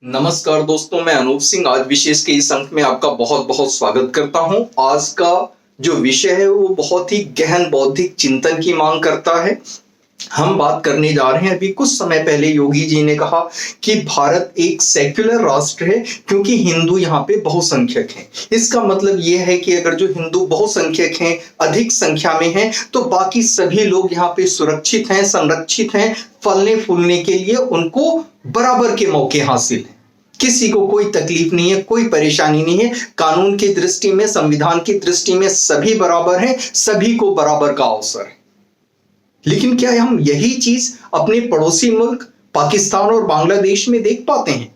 नमस्कार दोस्तों, मैं अनूप सिंह आज विशेष के इस अंक में आपका बहुत बहुत स्वागत करता हूं। आज का जो विषय है वो बहुत ही गहन बौद्धिक चिंतन की मांग करता है। हम बात करने जा रहे हैं, अभी कुछ समय पहले योगी जी ने कहा कि भारत एक सेक्युलर राष्ट्र है क्योंकि हिंदू यहाँ पे बहुसंख्यक हैं। इसका मतलब यह है कि अगर जो हिंदू बहुसंख्यक हैं, अधिक संख्या में हैं, तो बाकी सभी लोग यहाँ पे सुरक्षित हैं, संरक्षित हैं, फलने फूलने के लिए उनको बराबर के मौके हासिल हैं। किसी को कोई तकलीफ नहीं है, कोई परेशानी नहीं है। कानून की दृष्टि में, संविधान की दृष्टि में सभी बराबर हैं, सभी को बराबर का अवसर है। लेकिन क्या हम यही चीज अपने पड़ोसी मुल्क पाकिस्तान और बांग्लादेश में देख पाते हैं?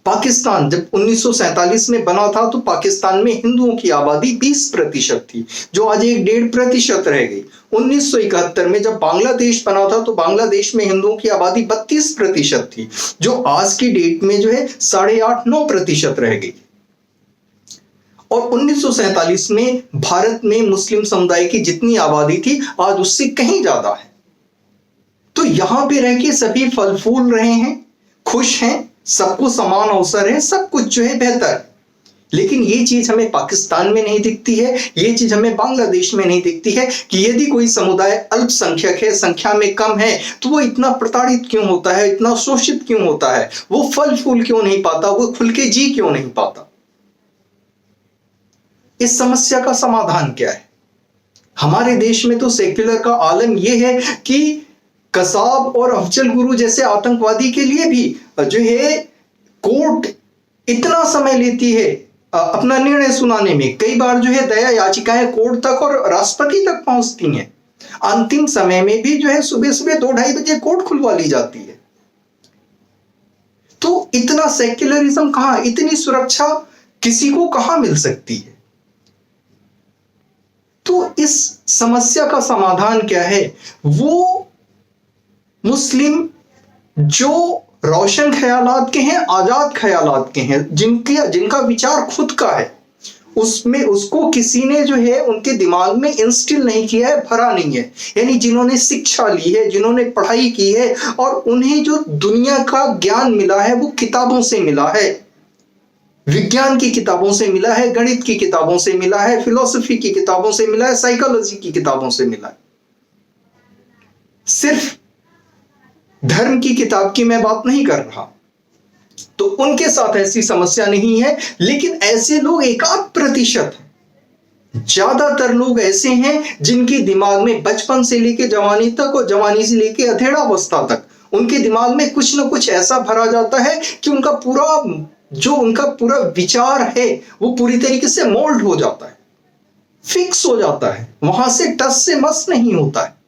पाकिस्तान जब 1947 में बना था तो पाकिस्तान में हिंदुओं की आबादी 20% थी, जो आज 1.5% रह गई। 1971 में जब बांग्लादेश बना था तो बांग्लादेश में हिंदुओं की आबादी 32% थी, जो आज की डेट में जो है 8.5-9% रह गई। और 1947 में भारत में मुस्लिम समुदाय की जितनी आबादी थी आज उससे कहीं ज्यादा है। तो यहां पे रह के सभी फल फूल रहे हैं, खुश हैं, सबको समान अवसर है, सब कुछ जो है बेहतर। लेकिन ये चीज हमें पाकिस्तान में नहीं दिखती है, ये चीज हमें बांग्लादेश में नहीं दिखती है कि यदि कोई समुदाय अल्पसंख्यक है, संख्या में कम है, तो वो इतना प्रताड़ित क्यों होता है, इतना शोषित क्यों होता है, वो फल फूल क्यों नहीं पाता, वो खुल के जी क्यों नहीं पाता। इस समस्या का समाधान क्या है? हमारे देश में तो सेक्युलर का आलम यह है कि कसाब और अफजल गुरु जैसे आतंकवादी के लिए भी जो है कोर्ट इतना समय लेती है अपना निर्णय सुनाने में। कई बार जो है दया याचिकाएं कोर्ट तक और राष्ट्रपति तक पहुंचती हैं। अंतिम समय में भी जो है सुबह सुबह 2-2:30 बजे कोर्ट खुलवा ली जाती है। तो इतना सेक्युलरिज्म कहां, इतनी सुरक्षा किसी को कहां मिल सकती है? तो इस समस्या का समाधान क्या है? वो मुस्लिम जो रोशन ख्यालात के हैं, आजाद ख्यालात के हैं, जिनका विचार खुद का है, उसमें उसको किसी ने जो है उनके दिमाग में इंस्टिल नहीं किया है, भरा नहीं है। यानी जिन्होंने शिक्षा ली है, जिन्होंने पढ़ाई की है और उन्हें जो दुनिया का ज्ञान मिला है वो किताबों से मिला है, विज्ञान की किताबों से मिला है, गणित की किताबों से मिला है, फिलॉसफी की किताबों से मिला है, साइकोलॉजी की किताबों से मिला है। सिर्फ धर्म की किताब की मैं बात नहीं कर रहा, तो उनके साथ ऐसी समस्या नहीं है। लेकिन ऐसे लोग 1-8% हैं। ज्यादातर लोग ऐसे हैं जिनके दिमाग में बचपन से लेकर जवानी तक और जवानी से लेकर अधेड़ावस्था तक उनके दिमाग में कुछ ना कुछ ऐसा भरा जाता है कि उनका पूरा विचार है वो पूरी तरीके से मोल्ड हो जाता है, फिक्स हो जाता है, वहां से टस से मस नहीं होता है।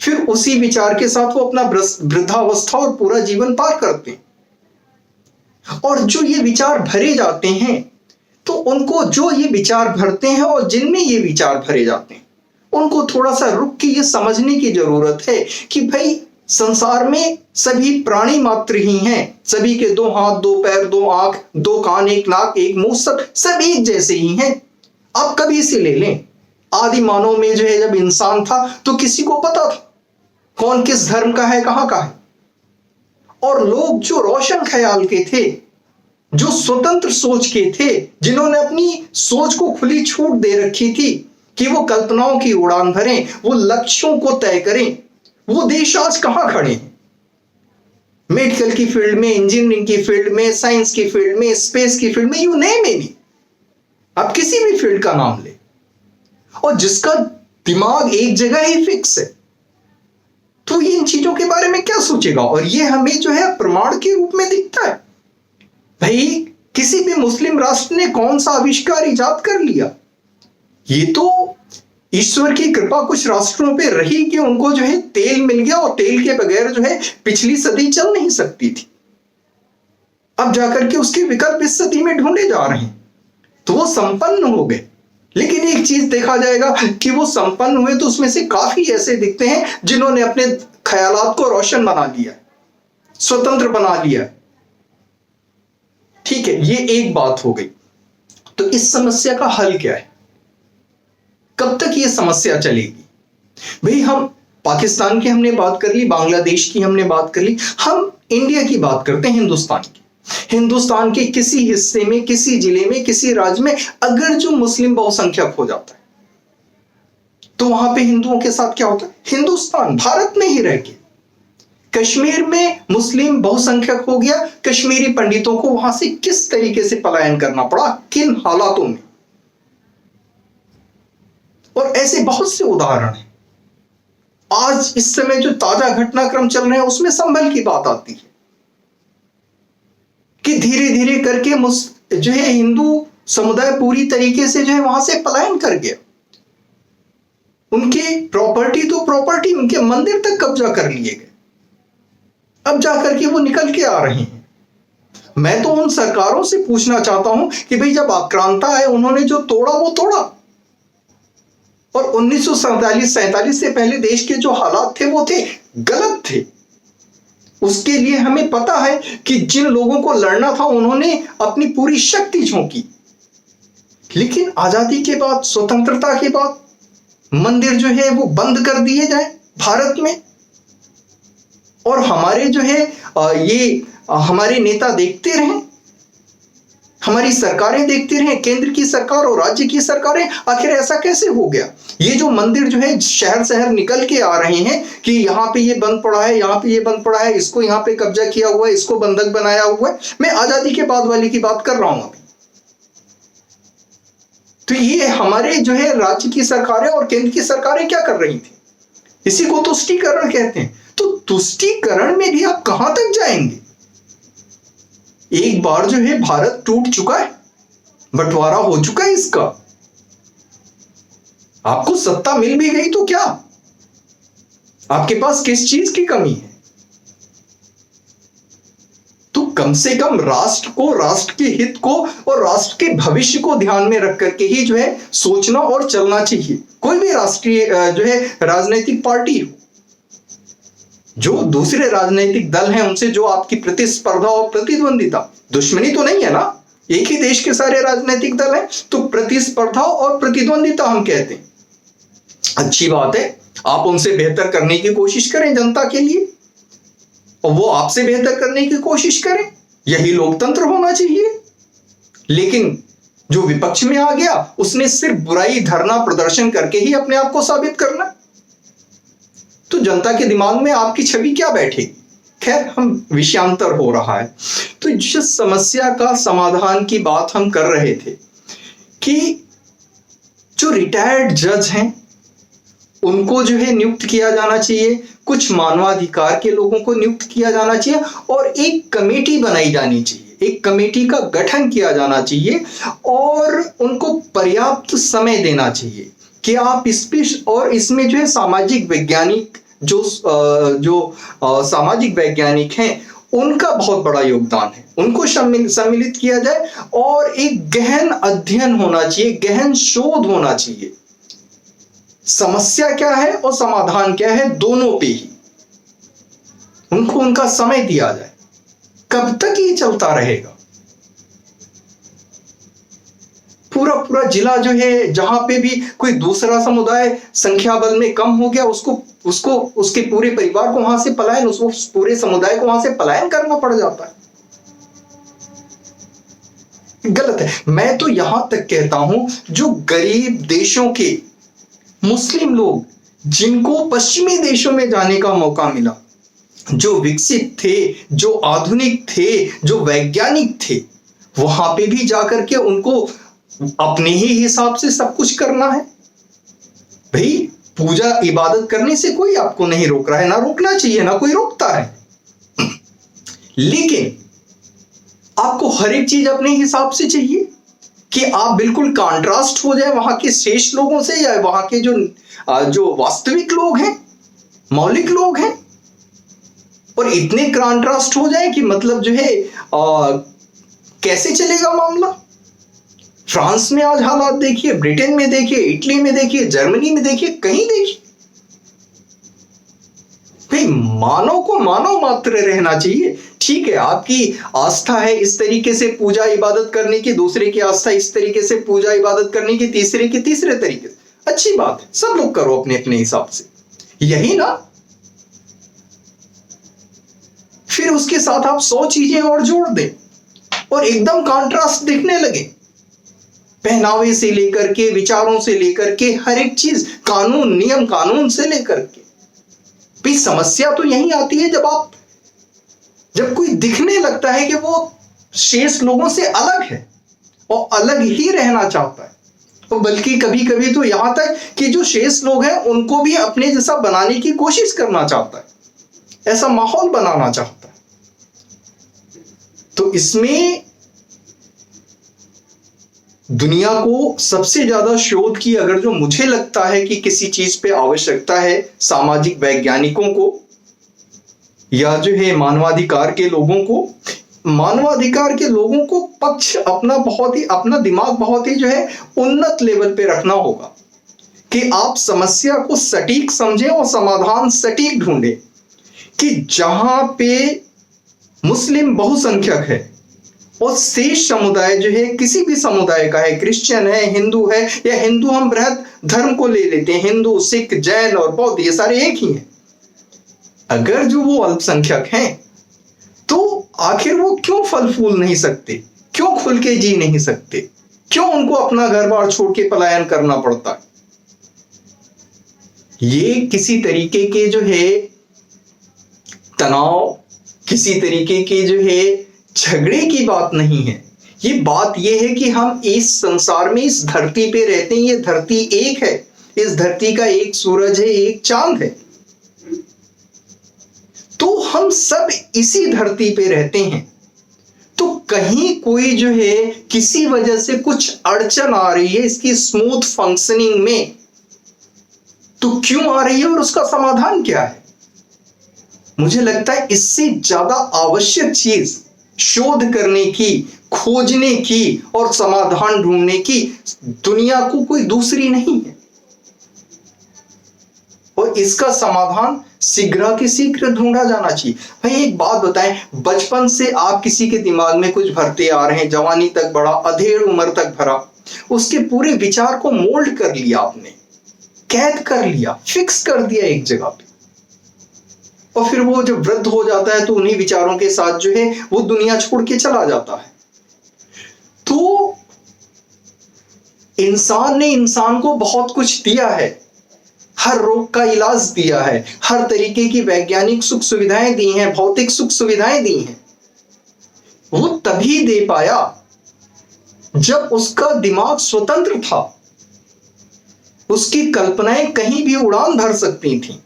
फिर उसी विचार के साथ वो अपना वृद्धावस्था और पूरा जीवन पार करते हैं। और जो ये विचार भरे जाते हैं, तो उनको जो ये विचार भरते हैं और जिनमें ये विचार भरे जाते हैं, उनको थोड़ा सा रुक के ये समझने की जरूरत है कि भाई संसार में सभी प्राणी मात्र ही हैं, सभी के 2 हाथ, 2 पैर, 2 आंख, 2 कान, 1 नाक, 1 मुंह, सब एक जैसे ही हैं। आप कभी से ले लें, आदि मानव में जो है जब इंसान था तो किसी को पता था कौन किस धर्म का है, कहां का है। और लोग जो रोशन ख्याल के थे, जो स्वतंत्र सोच के थे, जिन्होंने अपनी सोच को खुली छूट दे रखी थी कि वो कल्पनाओं की उड़ान भरें, वो लक्ष्यों को तय करें, वो देश आज कहां खड़े हैं? मेडिकल की फील्ड में, इंजीनियरिंग की फील्ड में, साइंस की फील्ड में, स्पेस की फील्ड में, यू नेम एनी, आप किसी भी फील्ड का नाम ले, और जिसका दिमाग एक जगह ही फिक्स है, तो ये इन चीजों के बारे में क्या सोचेगा? और ये हमें जो है प्रमाण के रूप में दिखता है। भाई किसी भी मुस्लिम राष्ट्र ने कौन सा आविष्कार इजाद कर लिया? ये तो ईश्वर की कृपा कुछ राष्ट्रों पे रही कि उनको जो है तेल मिल गया, और तेल के बगैर जो है पिछली सदी चल नहीं सकती थी। अब जाकर के उसके विकल्प इस सदी में ढूंढे जा रहे हैं, तो वो संपन्न हो गए। लेकिन एक चीज देखा जाएगा कि वो संपन्न हुए तो उसमें से काफी ऐसे दिखते हैं जिन्होंने अपने ख्यालात को रोशन बना लिया, स्वतंत्र बना लिया। ठीक है, ये एक बात हो गई। तो इस समस्या का हल क्या है? कब तक ये समस्या चलेगी? भाई हम पाकिस्तान की हमने बात कर ली, बांग्लादेश की हमने बात कर ली, हम इंडिया की बात करते हैं, हिंदुस्तान की। हिंदुस्तान के किसी हिस्से में, किसी जिले में, किसी राज्य में अगर जो मुस्लिम बहुसंख्यक हो जाता है तो वहां पे हिंदुओं के साथ क्या होता है? हिंदुस्तान भारत में ही रह के कश्मीर में मुस्लिम बहुसंख्यक हो गया, कश्मीरी पंडितों को वहां से किस तरीके से पलायन करना पड़ा, किन हालातों में। और ऐसे बहुत से उदाहरण हैं। आज इस समय जो ताजा घटनाक्रम चल रहे हैं उसमें संभल की बात आती है कि धीरे धीरे करके जो है हिंदू समुदाय पूरी तरीके से जो है वहां से पलायन कर गया। उनकी प्रॉपर्टी तो प्रॉपर्टी, उनके मंदिर तक कब्जा कर लिए गए। अब जाकर के वो निकल के आ रहे हैं। मैं तो उन सरकारों से पूछना चाहता हूं कि भाई जब आक्रांता है उन्होंने जो तोड़ा वो तोड़ा, और 1947 से पहले देश के जो हालात थे वो थे गलत थे। उसके लिए हमें पता है कि जिन लोगों को लड़ना था उन्होंने अपनी पूरी शक्ति झोंकी। लेकिन आजादी के बाद, स्वतंत्रता के बाद मंदिर जो है वो बंद कर दिए जाए भारत में, और हमारे जो है ये हमारे नेता देखते रहें, हमारी सरकारें देखती रहें, केंद्र की सरकार और राज्य की सरकारें। आखिर ऐसा कैसे हो गया? ये जो मंदिर जो है शहर शहर निकल के आ रहे हैं कि यहाँ पे ये बंद पड़ा है, यहाँ पे ये बंद पड़ा है, इसको यहाँ पे कब्जा किया हुआ है, इसको बंधक बनाया हुआ है। मैं आजादी के बाद वाली की बात कर रहा हूं अभी। तो ये हमारे जो है राज्य की सरकारें और केंद्र की सरकारें क्या कर रही थी? इसी को तुष्टीकरण कहते हैं। तो तुष्टीकरण में भी आप कहां तक जाएंगे? एक बार जो है भारत टूट चुका है, बंटवारा हो चुका है इसका। आपको सत्ता मिल भी गई तो क्या? आपके पास किस चीज की कमी है? तो कम से कम राष्ट्र को, राष्ट्र के हित को और राष्ट्र के भविष्य को ध्यान में रख करके ही जो है सोचना और चलना चाहिए। कोई भी राष्ट्रीय जो है राजनीतिक पार्टी हो, जो दूसरे राजनीतिक दल हैं उनसे जो आपकी प्रतिस्पर्धा और प्रतिद्वंदिता, दुश्मनी तो नहीं है ना, एक ही देश के सारे राजनीतिक दल हैं, तो प्रतिस्पर्धा और प्रतिद्वंदिता हम कहते हैं। अच्छी बात है, आप उनसे बेहतर करने की कोशिश करें जनता के लिए, और वो आपसे बेहतर करने की कोशिश करें, यही लोकतंत्र होना चाहिए। लेकिन जो विपक्ष में आ गया उसने सिर्फ बुराई, धरना प्रदर्शन करके ही अपने आप को साबित करना, तो जनता के दिमाग में आपकी छवि क्या बैठेगी? खैर, हम विषयांतर हो रहा है। तो जिस समस्या का समाधान की बात हम कर रहे थे कि जो रिटायर्ड जज हैं उनको जो है नियुक्त किया जाना चाहिए, कुछ मानवाधिकार के लोगों को नियुक्त किया जाना चाहिए, और एक कमेटी बनाई जानी चाहिए, एक कमेटी का गठन किया जाना चाहिए, और उनको पर्याप्त समय देना चाहिए कि आप इस पे, और इसमें जो है सामाजिक वैज्ञानिक जो सामाजिक वैज्ञानिक हैं उनका बहुत बड़ा योगदान है, उनको सम्मिलित किया जाए, और एक गहन अध्ययन होना चाहिए, गहन शोध होना चाहिए। समस्या क्या है और समाधान क्या है, दोनों पे ही उनको उनका समय दिया जाए। कब तक ये चलता रहेगा? पूरा पूरा जिला जो है, जहां पे भी कोई दूसरा समुदाय संख्या बल में कम हो गया, उसको उसके पूरे परिवार को वहां से पलायन, उसको पूरे समुदाय को वहां से पलायन करना पड़ जाता है। गलत है। मैं तो यहां तक कहता हूं, जो गरीब देशों के मुस्लिम लोग, जिनको पश्चिमी देशों में जाने का मौका मिला, जो विकसित थे, जो आधुनिक थे, जो वैज्ञानिक थे, वहां पे भी जाकर के उनको अपने ही हिसाब से सब कुछ करना है। भाई, पूजा इबादत करने से कोई आपको नहीं रोक रहा है, ना रोकना चाहिए, ना कोई रोकता है। लेकिन आपको हर एक चीज अपने हिसाब से चाहिए कि आप बिल्कुल कंट्रास्ट हो जाए वहां के शेष लोगों से, या वहां के जो वास्तविक लोग हैं, मौलिक लोग हैं, और इतने कंट्रास्ट हो जाए कि मतलब जो है कैसे चलेगा मामला? फ्रांस में आज हालात देखिए, ब्रिटेन में देखिए, इटली में देखिए, जर्मनी में देखिए, कहीं देखिए। भाई, मानव को मानव मात्र रहना चाहिए। ठीक है, आपकी आस्था है इस तरीके से पूजा इबादत करने की, दूसरे की आस्था इस तरीके से पूजा इबादत करने की, तीसरे की तीसरे तरीके से, अच्छी बात है, सब लोग करो अपने अपने हिसाब से, यही ना। फिर उसके साथ आप 100 चीजें और जोड़ दें और एकदम कंट्रास्ट दिखने लगे, पहनावे से लेकर के, विचारों से लेकर के, हर एक चीज, कानून, नियम कानून से लेकर के। भाई समस्या तो यही आती है जब कोई दिखने लगता है कि वो शेष लोगों से अलग है और अलग ही रहना चाहता है, और बल्कि कभी कभी तो यहां तक कि जो शेष लोग हैं उनको भी अपने जैसा बनाने की कोशिश करना चाहता है, ऐसा माहौल बनाना चाहता है। तो इसमें दुनिया को सबसे ज्यादा शोध की अगर जो मुझे लगता है कि किसी चीज पे आवश्यकता है, सामाजिक वैज्ञानिकों को या जो है मानवाधिकार के लोगों को पक्ष अपना दिमाग बहुत ही जो है उन्नत लेवल पे रखना होगा कि आप समस्या को सटीक समझें और समाधान सटीक ढूंढें। कि जहां पे मुस्लिम बहुसंख्यक है और शेष समुदाय जो है किसी भी समुदाय का है, क्रिश्चियन है, हिंदू है, या हिंदू हम बृहद धर्म को ले लेते हैं, हिंदू, सिख, जैन और बौद्ध, ये सारे एक ही हैं। अगर जो वो अल्पसंख्यक हैं तो आखिर वो क्यों फल फूल नहीं सकते, क्यों खुल के जी नहीं सकते, क्यों उनको अपना घर बार छोड़ के पलायन करना पड़ता है? ये किसी तरीके के जो है तनाव, किसी तरीके के जो है झगड़े की बात नहीं है। ये बात ये है कि हम इस संसार में, इस धरती पे रहते हैं, ये धरती एक है, इस धरती का एक सूरज है, एक चांद है, तो हम सब इसी धरती पे रहते हैं। तो कहीं कोई जो है किसी वजह से कुछ अड़चन आ रही है इसकी स्मूथ फंक्शनिंग में, तो क्यों आ रही है और उसका समाधान क्या है? मुझे लगता है इससे ज्यादा आवश्यक चीज शोध करने की, खोजने की और समाधान ढूंढने की दुनिया को कोई दूसरी नहीं है, और इसका समाधान शीघ्र की शीघ्र ढूंढा जाना चाहिए। भाई एक बात बताएं, बचपन से आप किसी के दिमाग में कुछ भरते आ रहे हैं, जवानी तक बढ़ा, अधेड़ उम्र तक भरा, उसके पूरे विचार को मोल्ड कर लिया आपने, कैद कर लिया, फिक्स कर दिया एक जगह पे, और फिर वो जब वृद्ध हो जाता है तो उन्हीं विचारों के साथ जो है वो दुनिया छोड़ के चला जाता है। तो इंसान ने इंसान को बहुत कुछ दिया है, हर रोग का इलाज दिया है, हर तरीके की वैज्ञानिक सुख सुविधाएं दी हैं, भौतिक सुख सुविधाएं दी हैं। वो तभी दे पाया जब उसका दिमाग स्वतंत्र था, उसकी कल्पनाएं कहीं भी उड़ान भर सकती थी,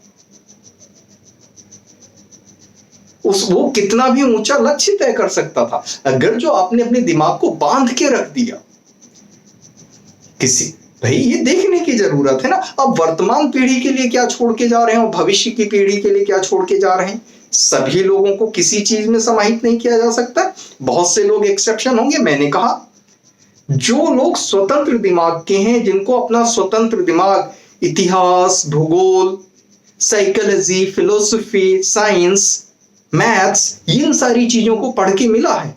वो कितना भी ऊंचा लक्ष्य तय कर सकता था। अगर जो आपने अपने दिमाग को बांध के रख दिया किसी, भाई ये देखने की जरूरत है ना, अब वर्तमान पीढ़ी के लिए क्या छोड़ के जा रहे हैं और भविष्य की पीढ़ी के लिए क्या छोड़ के जा रहे हैं। सभी लोगों को किसी चीज में समाहित नहीं किया जा सकता, बहुत से लोग एक्सेप्शन होंगे। मैंने कहा जो लोग स्वतंत्र दिमाग के हैं, जिनको अपना स्वतंत्र दिमाग इतिहास, भूगोल, साइकोलॉजी, फिलोसफी, साइंस, मैथ्स, इन सारी चीजों को पढ़ के मिला है,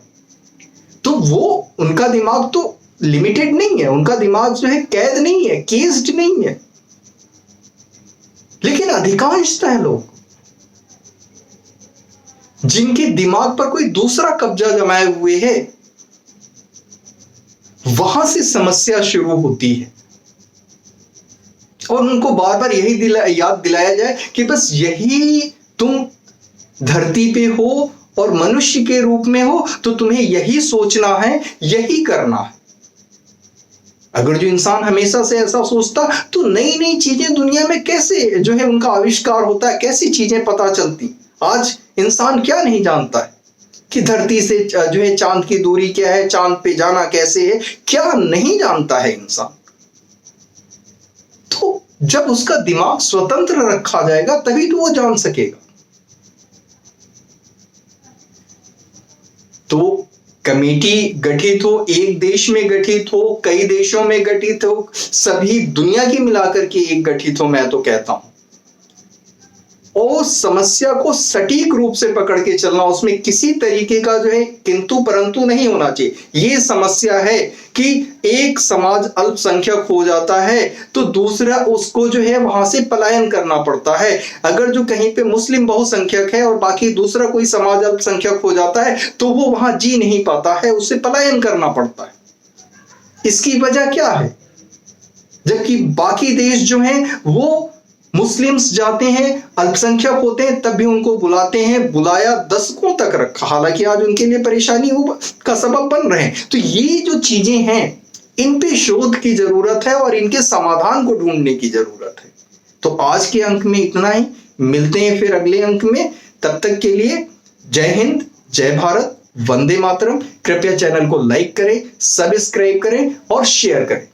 तो वो उनका दिमाग तो लिमिटेड नहीं है, उनका दिमाग जो है कैद नहीं है, केस्ड नहीं है। लेकिन अधिकांशतः लोग जिनके दिमाग पर कोई दूसरा कब्जा जमाए हुए है, वहां से समस्या शुरू होती है, और उनको बार बार यही याद दिलाया जाए कि बस यही तुम धरती पे हो और मनुष्य के रूप में हो, तो तुम्हें यही सोचना है, यही करना है। अगर जो इंसान हमेशा से ऐसा सोचता तो नई नई चीजें दुनिया में कैसे जो है उनका आविष्कार होता है, कैसी चीजें पता चलती। आज इंसान क्या नहीं जानता है कि धरती से जो है चांद की दूरी क्या है, चांद पे जाना कैसे है, क्या नहीं जानता है इंसान। तो जब उसका दिमाग स्वतंत्र रखा जाएगा तभी तो वो जान सकेगा। तो कमेटी गठित हो, एक देश में गठित हो, कई देशों में गठित हो, सभी दुनिया की मिलाकर के एक गठित हो, मैं तो कहता हूं और समस्या को सटीक रूप से पकड़ के चलना, उसमें किसी तरीके का जो है किंतु परंतु नहीं होना चाहिए। ये समस्या है कि एक समाज अल्पसंख्यक हो जाता है तो दूसरा उसको जो है वहां से पलायन करना पड़ता है। अगर जो कहीं पे मुस्लिम बहुसंख्यक है और बाकी दूसरा कोई समाज अल्पसंख्यक हो जाता है तो वो वहां जी नहीं पाता है, उसे पलायन करना पड़ता है। इसकी वजह क्या है? जबकि बाकी देश जो हैं वो मुस्लिम्स जाते हैं, अल्पसंख्यक होते हैं, तब भी उनको बुलाते हैं, बुलाया दशकों तक रखा, हालांकि आज उनके लिए परेशानी का सबब बन रहे हैं। तो ये जो चीजें हैं इन पे शोध की जरूरत है और इनके समाधान को ढूंढने की जरूरत है। तो आज के अंक में इतना ही, मिलते हैं फिर अगले अंक में। तब तक के लिए जय हिंद, जय भारत, वंदे मातरम। कृपया चैनल को लाइक करें, सब्सक्राइब करें और शेयर करें।